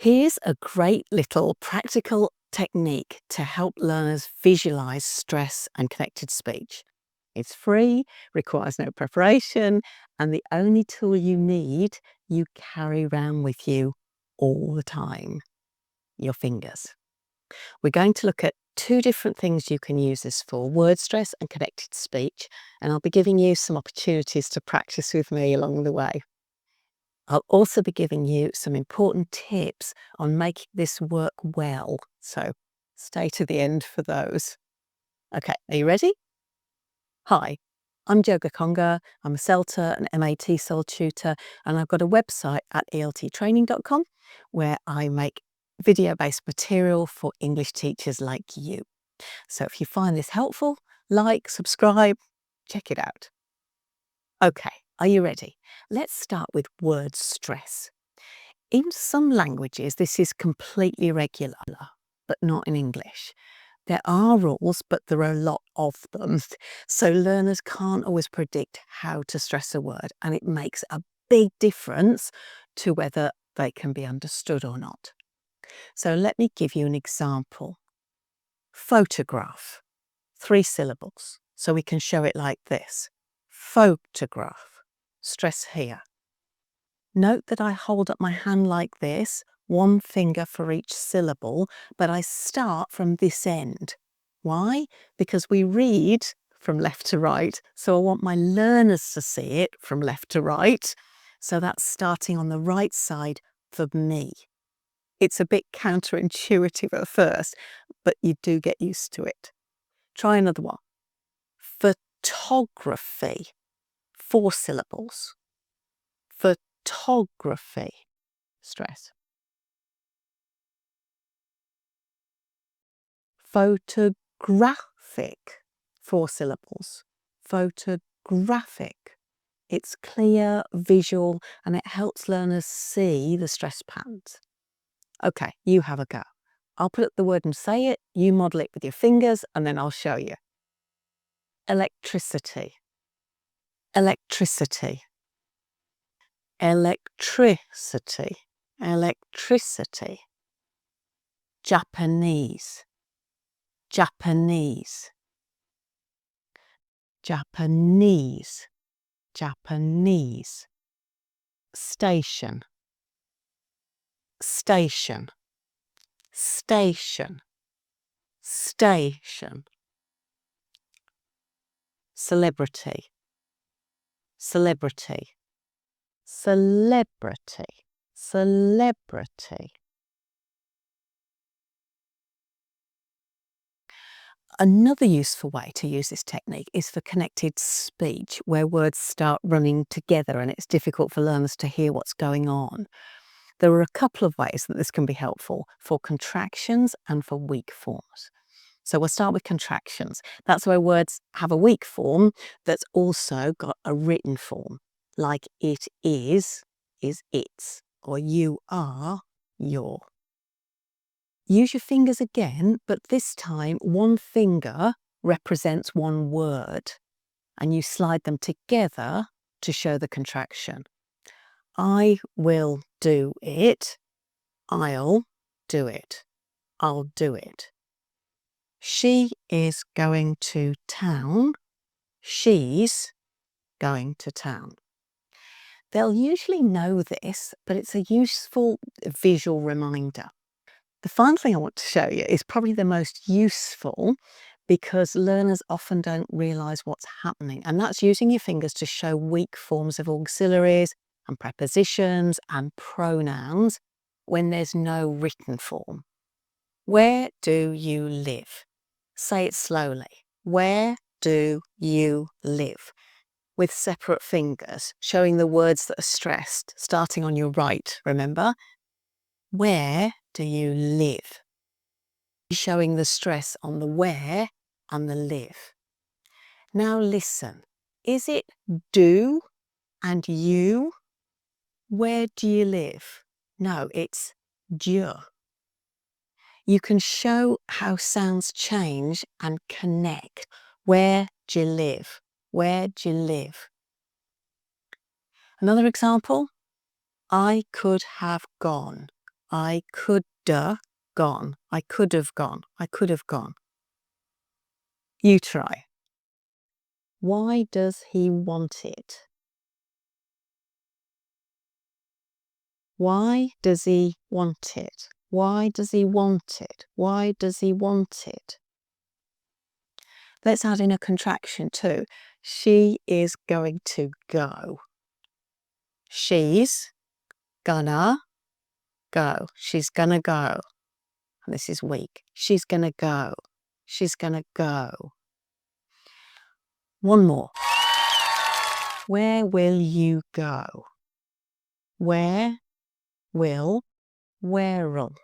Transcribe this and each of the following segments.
Here's a great little practical technique to help learners visualize stress and connected speech. It's free, requires no preparation, and the only tool you need you carry around with you all the time, your fingers. We're going to look at two different things you can use this for, word stress and connected speech, and I'll be giving you some opportunities to practice with me along the way. I'll also be giving you some important tips on making this work well, so stay to the end for those. Okay, are you ready? Hi, I'm Joga Conga. I'm a CELTA and MAT SOL tutor, and I've got a website at elttraining.com where I make video-based material for English teachers like you. So if you find this helpful, like, subscribe, check it out. Okay, are you ready? Let's start with word stress. In some languages, this is completely regular, but not in English. There are rules, but there are a lot of them. So learners can't always predict how to stress a word, and it makes a big difference to whether they can be understood or not. So let me give you an example. Photograph, 3 syllables. So we can show it like this. Photograph, stress here. Note that I hold up my hand like this, one finger for each syllable, but I start from this end. Why? Because we read from left to right, so I want my learners to see it from left to right. So that's starting on the right side for me. It's a bit counterintuitive at first, but you do get used to it. Try another one. Photography, 4 syllables. Photography, stress. Photographic, 4 syllables. Photographic. It's clear, visual, and it helps learners see the stress patterns. Okay, you have a go. I'll put up the word and say it, you model it with your fingers, and then I'll show you. Electricity. Electricity. Electricity. Electricity. Japanese. Japanese. Japanese. Japanese. Station. Station. Station. Station. Celebrity. Celebrity. Celebrity. Celebrity. Another useful way to use this technique is for connected speech, where words start running together and it's difficult for learners to hear what's going on. There are a couple of ways that this can be helpful for contractions and for weak forms. So we'll start with contractions. That's where words have a weak form that's also got a written form, like it is its, or you are, your. Use your fingers again, but this time one finger represents one word, and you slide them together to show the contraction. I will do it. I'll do it. I'll do it. She is going to town. She's going to town. They'll usually know this, but it's a useful visual reminder. The final thing I want to show you is probably the most useful because learners often don't realise what's happening, and that's using your fingers to show weak forms of auxiliaries and prepositions and pronouns when there's no written form. Where do you live? Say it slowly. Where do you live? With separate fingers, showing the words that are stressed, starting on your right, remember? Where do you live? Showing the stress on the where and the live. Now listen, is it do and you? Where do you live? No, it's Dieu. You can show how sounds change and connect. Where do you live? Where do you live? Another example, I could have gone. I coulda gone. I could have gone. I could have gone. You try. Why does he want it? Why does he want it? Why does he want it? Why does he want it? Let's add in a contraction too. She is going to go. She's gonna go. She's gonna go. And this is weak. She's gonna go. She's gonna go. One more. Where will you go? Where will, where'll.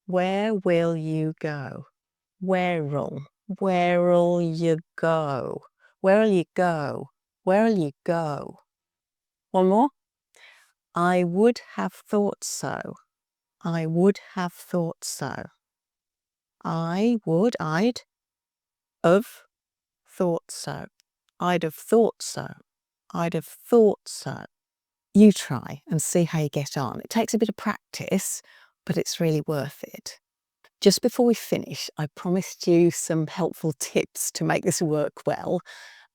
Where will you go? Where'll. Where'll you go? Where'll you go? Where'll you go? One more. I would have thought so. I would have thought so. I'd have thought so. I'd have thought so. I'd have thought so. You try and see how you get on. It takes a bit of practice, but it's really worth it. Just before we finish, I promised you some helpful tips to make this work well,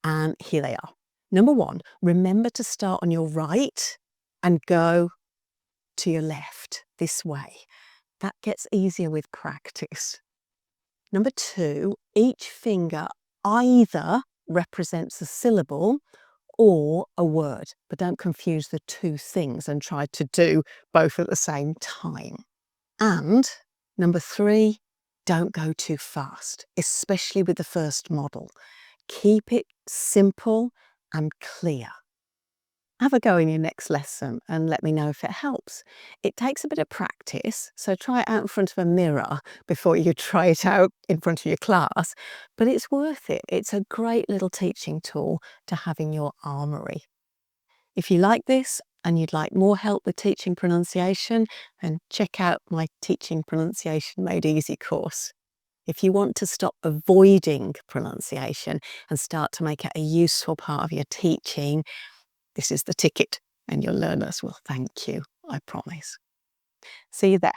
and here they are. Number one, remember to start on your right and go to your left, this way. That gets easier with practice. Number two, each finger either represents a syllable or a word, but don't confuse the two things and try to do both at the same time. And number three, don't go too fast, especially with the first model. Keep it simple and clear. Have a go in your next lesson and let me know if it helps. It takes a bit of practice, so try it out in front of a mirror before you try it out in front of your class, but it's worth it. It's a great little teaching tool to have in your armoury. If you like this and you'd like more help with teaching pronunciation, then check out my Teaching Pronunciation Made Easy course. If you want to stop avoiding pronunciation and start to make it a useful part of your teaching, this is the ticket, and your learners will thank you, I promise. See you there.